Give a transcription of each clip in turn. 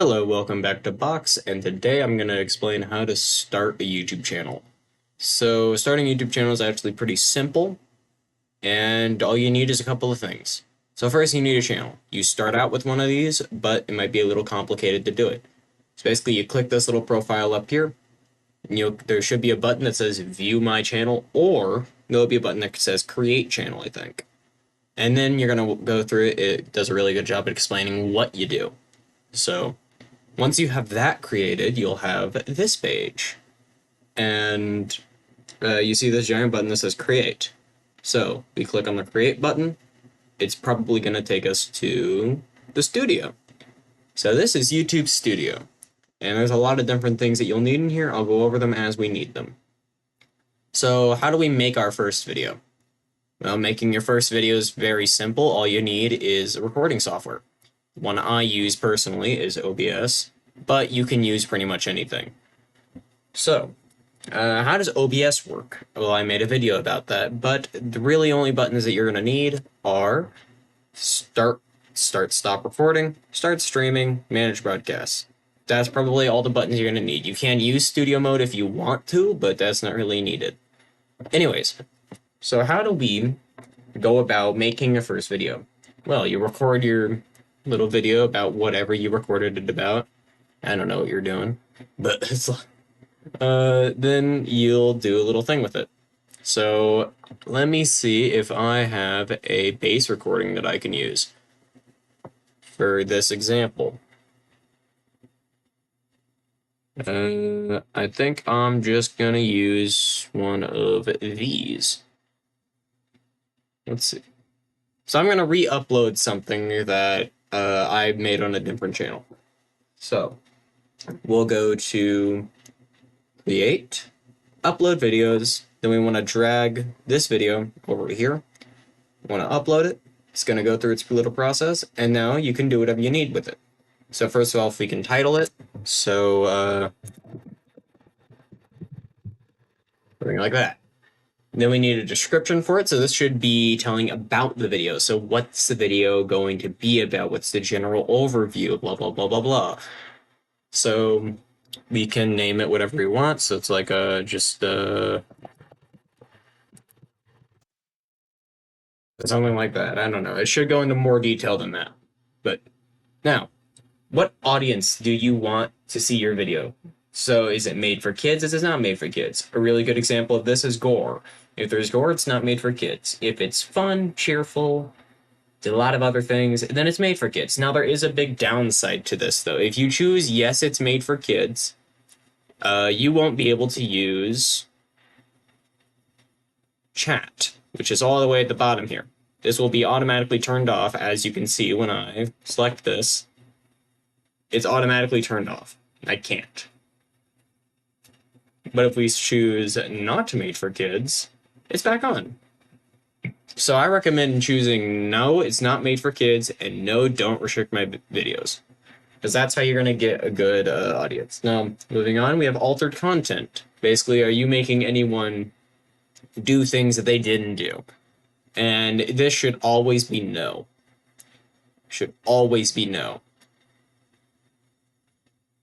Hello, welcome back to Box, and today I'm going to explain how to start a YouTube channel. So, starting a YouTube channel is actually pretty simple, and all you need is a couple of things. So first you need a channel. You start out with one of these, but it might be a little complicated to do it. So basically you click this little profile up here, and there should be a button that says View My Channel, or there'll be a button that says Create Channel, I think. And then you're going to go through it. It does a really good job at explaining what you do. So, once you have that created, you'll have this page. And you see this giant button that says Create. So we click on the Create button. It's probably going to take us to the studio. So this is YouTube Studio. And there's a lot of different things that you'll need in here. I'll go over them as we need them. So how do we make our first video? Well, making your first video is very simple. All you need is recording software. One I use personally is OBS, but you can use pretty much anything. So, how does OBS work? Well, I made a video about that, but the really only buttons that you're going to need are start, stop recording, start streaming, manage broadcasts. That's probably all the buttons you're going to need. You can use studio mode if you want to, but that's not really needed. Anyways, so how do we go about making a first video? Well, you record your little video about whatever you recorded it about. I don't know what you're doing, but then you'll do a little thing with it. So let me see if I have a base recording that I can use for this example. I think I'm just gonna use one of these. Let's see. So I'm gonna re-upload something that I made on a different channel. So we'll go to Create, Upload Videos. Then we want to drag this video over here. We want to upload it. It's going to go through its little process, and now you can do whatever you need with it. So first of all, if we can title it, so something like that. Then we need a description for it, so this should be telling about the video. So what's the video going to be about? What's the general overview? Blah, blah, blah, blah, blah. So we can name it whatever we want. So it's like just something like that. I don't know. It should go into more detail than that. But now, what audience do you want to see your video? So is it made for kids? Is it not made for kids? A really good example of this is gore. If there's gore, it's not made for kids. If it's fun, cheerful, a lot of other things, then it's made for kids. Now, there is a big downside to this, though. If you choose, yes, it's made for kids, you won't be able to use chat, which is all the way at the bottom here. This will be automatically turned off, as you can see when I select this. It's automatically turned off. I can't. But if we choose not made for kids, it's back on. So I recommend choosing no, it's not made for kids, and no, don't restrict my videos. Because that's how you're going to get a good audience. Now, moving on, we have altered content. Basically, are you making anyone do things that they didn't do? And this should always be no. Should always be no.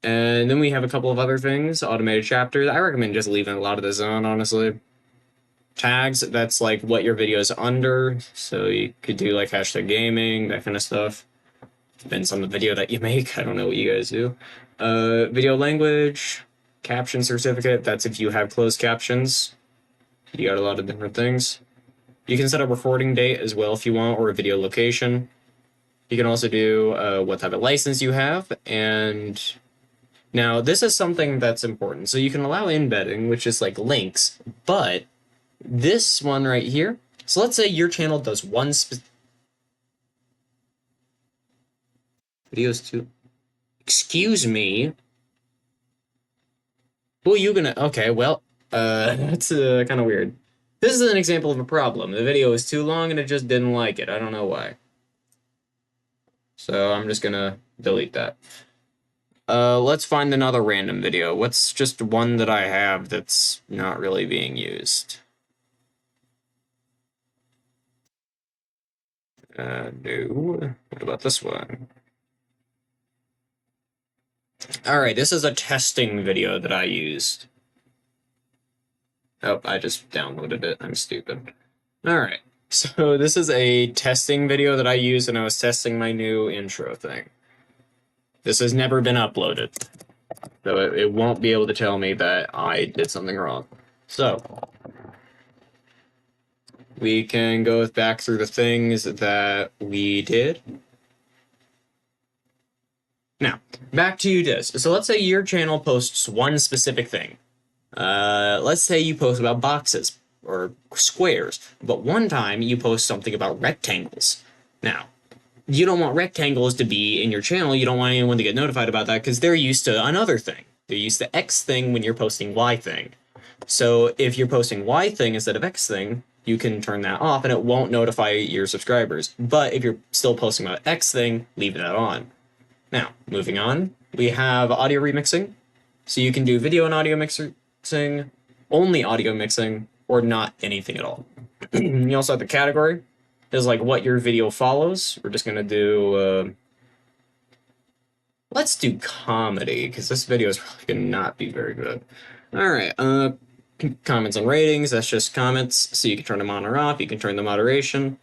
And then we have a couple of other things. Automated chapters. I recommend just leaving a lot of this on, honestly. Tags, that's like what your video is under. So you could do like hashtag gaming, that kind of stuff. Depends on the video that you make. I don't know what you guys do. Video language, caption certificate. That's if you have closed captions. You got a lot of different things. You can set a recording date as well if you want, or a video location. You can also do what type of license you have. And now this is something that's important. So you can allow embedding, which is like links, but this one right here. So let's say your channel does one videos too. Excuse me. Who are you gonna? Okay, well, that's kind of weird. This is an example of a problem. The video is too long and it just didn't like it. I don't know why. So I'm just gonna delete that. Let's find another random video. What's just one that I have that's not really being used? No. What about this one? Alright, this is a testing video that I used. Oh, I just downloaded it. I'm stupid. Alright, so this is a testing video that I used when I was testing my new intro thing. This has never been uploaded, so it won't be able to tell me that I did something wrong. So, we can go back through the things that we did. Now, back to this. So let's say your channel posts one specific thing. Let's say you post about boxes or squares, but one time you post something about rectangles. Now, you don't want rectangles to be in your channel. You don't want anyone to get notified about that because they're used to another thing. They're used to X thing when you're posting Y thing. So if you're posting Y thing instead of X thing, you can turn that off and it won't notify your subscribers. But if you're still posting about X thing, leave that on. Now, moving on, we have audio remixing. So you can do video and audio mixing, only audio mixing, or not anything at all. You also have the category. Is like what your video follows. We're just gonna do, let's do comedy, because this video is probably gonna not be very good. Alright, comments and ratings, that's just comments, so you can turn them on or off, you can turn the moderation.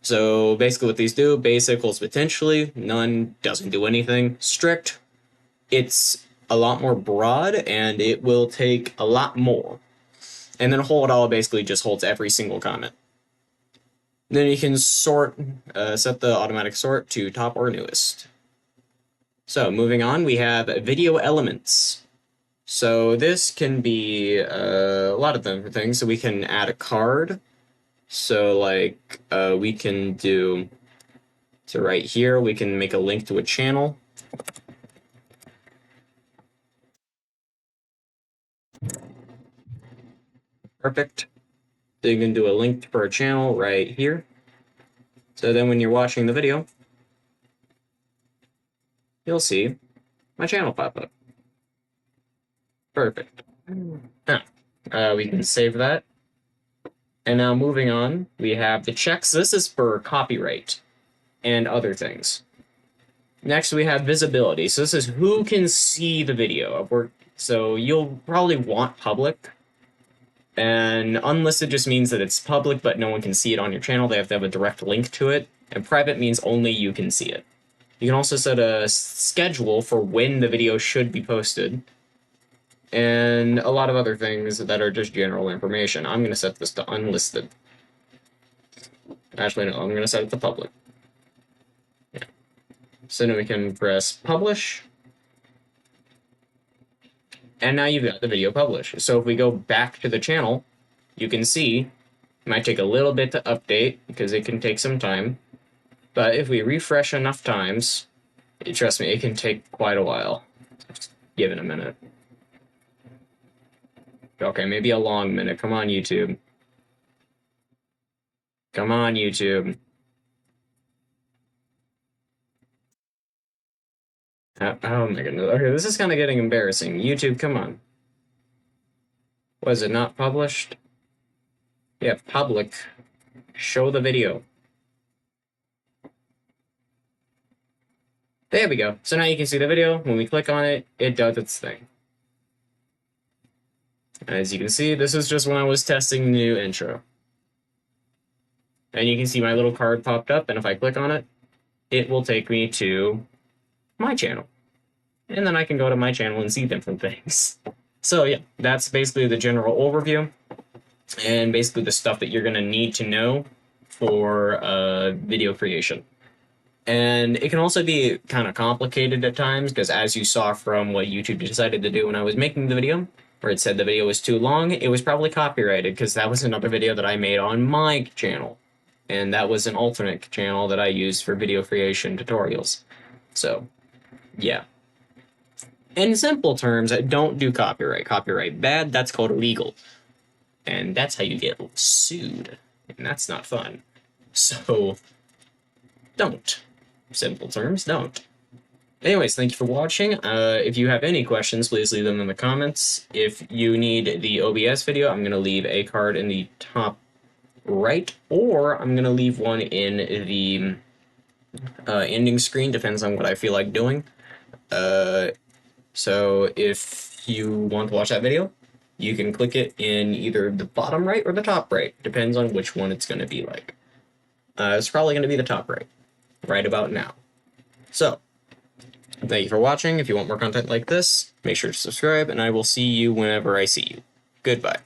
So basically what these do, basic equals potentially, none doesn't do anything, strict, it's a lot more broad, and it will take a lot more. And then hold all basically just holds every single comment. Then you can sort, set the automatic sort to top or newest. So moving on, we have video elements. So this can be a lot of different things. So we can add a card. So like we can do, so right here, we can make a link to a channel. Perfect. So you can do a link for a channel right here. So then when you're watching the video, you'll see my channel pop up. Perfect. Now, we can save that. And now moving on, we have the checks. This is for copyright and other things. Next, we have visibility. So this is who can see the video. So you'll probably want public. And unlisted just means that it's public, but no one can see it on your channel. They have to have a direct link to it. And private means only you can see it. You can also set a schedule for when the video should be posted. And a lot of other things that are just general information. I'm going to set this to unlisted. Actually, no, I'm going to set it to public. Yeah. So then we can press publish. And now you've got the video published. So if we go back to the channel, you can see it might take a little bit to update because it can take some time. But if we refresh enough times, trust me, it can take quite a while. Just give it a minute. Okay, maybe a long minute. Come on, YouTube. Come on, YouTube. Oh my goodness. Okay, this is kind of getting embarrassing. YouTube, come on. Was it not published? Yeah, public. Show the video. There we go. So now you can see the video. When we click on it, it does its thing. As you can see, this is just when I was testing the new intro. And you can see my little card popped up, and if I click on it, it will take me to my channel. And then I can go to my channel and see different things. So yeah, that's basically the general overview, and basically the stuff that you're going to need to know for video creation. And it can also be kind of complicated at times, because as you saw from what YouTube decided to do when I was making the video, where it said the video was too long, it was probably copyrighted, because that was another video that I made on my channel. And that was an alternate channel that I used for video creation tutorials. So, yeah. In simple terms, don't do copyright. Copyright bad, that's called illegal. And that's how you get sued. And that's not fun. So, don't. Simple terms, don't. Anyways, thank you for watching. If you have any questions, please leave them in the comments. If you need the OBS video, I'm going to leave a card in the top right, or I'm going to leave one in the ending screen, depends on what I feel like doing. So if you want to watch that video, you can click it in either the bottom right or the top right. Depends on which one it's going to be like. It's probably going to be the top right about now. So, thank you for watching. If you want more content like this, make sure to subscribe, and I will see you whenever I see you. Goodbye.